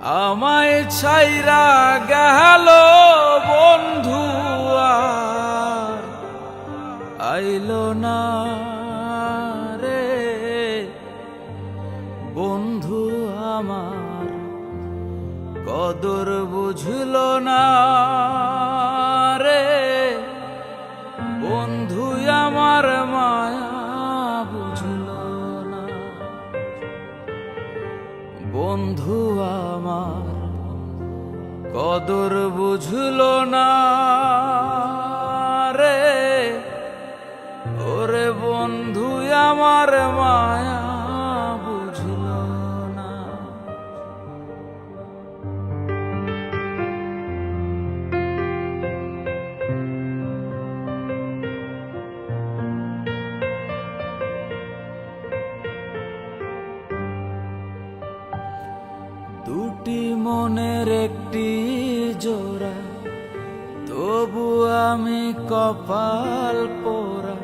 আমায় ছাইরা গেল বন্ধু আর আইলো না রে। বন্ধু আমার কদর বুঝলো না রে। বন্ধু আমার মায়া বুঝলো না। বন্ধু আমার কদর বুঝলো না রে। ওরে বন্ধু আমার মায়া বুঝলো না। দুটি মনের একটি জোড়া, তবু আমি কপাল পোড়া।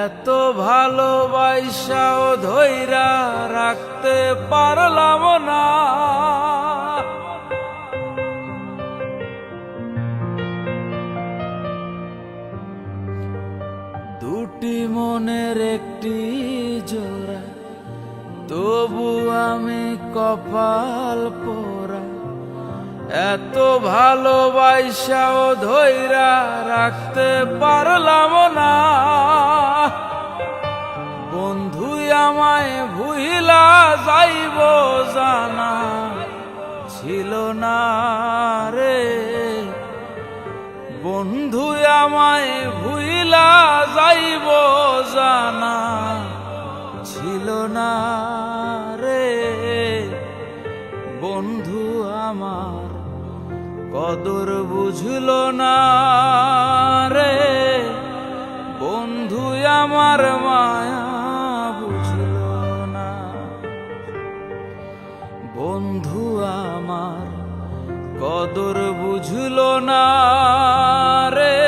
এত ভালোবাসাও ধইরা রাখতে পারলাম না। দুটি মনের একটি জোড়া, তবু আমি কপাল পোড়া। এত ভালোবাসাও ধইরা রাখতে পারলাম না। বন্ধু আমায় ভুইলা যাইব জানা ছিল না রে। বন্ধু আমায় ভুইলা যাইব জানা ছিল না রে। বন্ধু আমার কদর বুঝলো না রে। বন্ধু আমার মায়া বুঝলো না। বন্ধু আমার কদর বুঝলো না রে।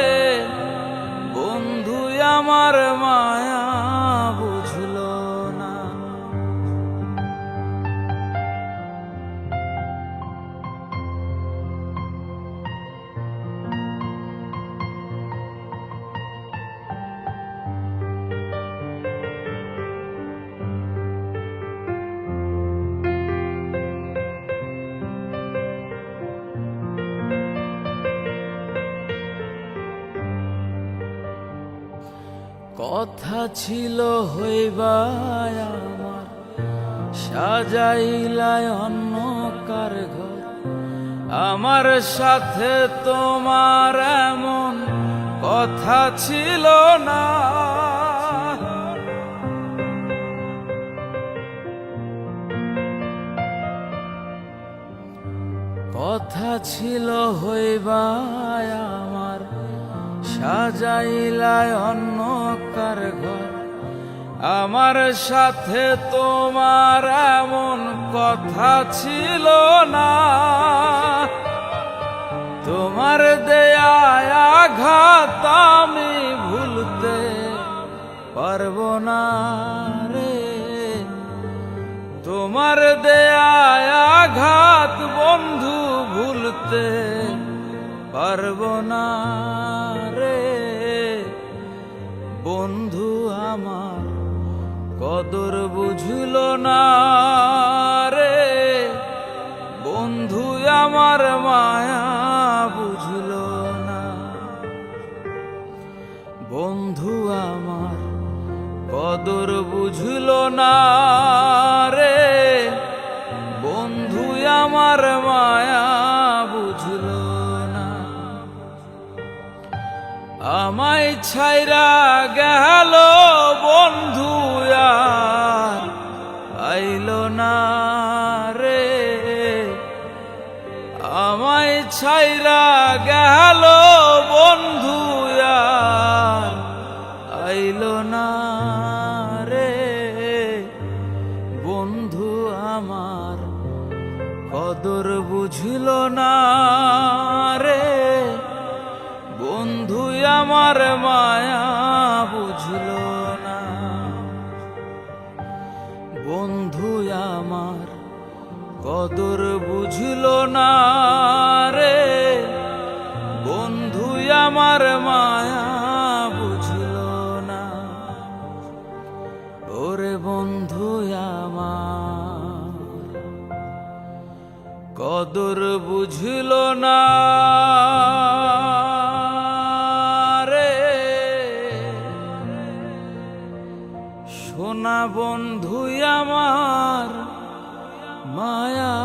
বন্ধু আমার মায়া বুঝলো না। কথা ছিল হইবাই আমার, সাজাইলাই অন্য কার ঘর। আমার সাথে তোমার এমন কথা ছিল না। কথা ছিল হইবাই আমার, সাজাইলাই অন্য কার ঘর। আমার সাথে তোমার এমন কথা ছিল না। তোমার দেয়া আঘাত আমি ভুলতে পারবো না রে। তোমার দেয়া আঘাত বন্ধু ভুলতে পারবো না রে। বন্ধু আমার কদর বুঝলো না রে। বন্ধু আমার মায়া বুঝলো না। বন্ধু আমার কদর বুঝলো না রে। বন্ধু আমার মায়া বুঝলো না। আমায় ছাইরা গেল বন্ধু আর আইলো না রে। আমায় ছাইরা গেল বন্ধু আর আইলো না রে। বন্ধু আমার কদর বুঝলো না রে। বন্ধু আমার মায়া বুঝলো না। বন্ধু আমার কদর বুঝল না রে, বন্ধু আমার মায়া বুঝল না। ওরে বন্ধু আমার কদর বুঝল না রে, সোনা বন্ধু আমার মায়া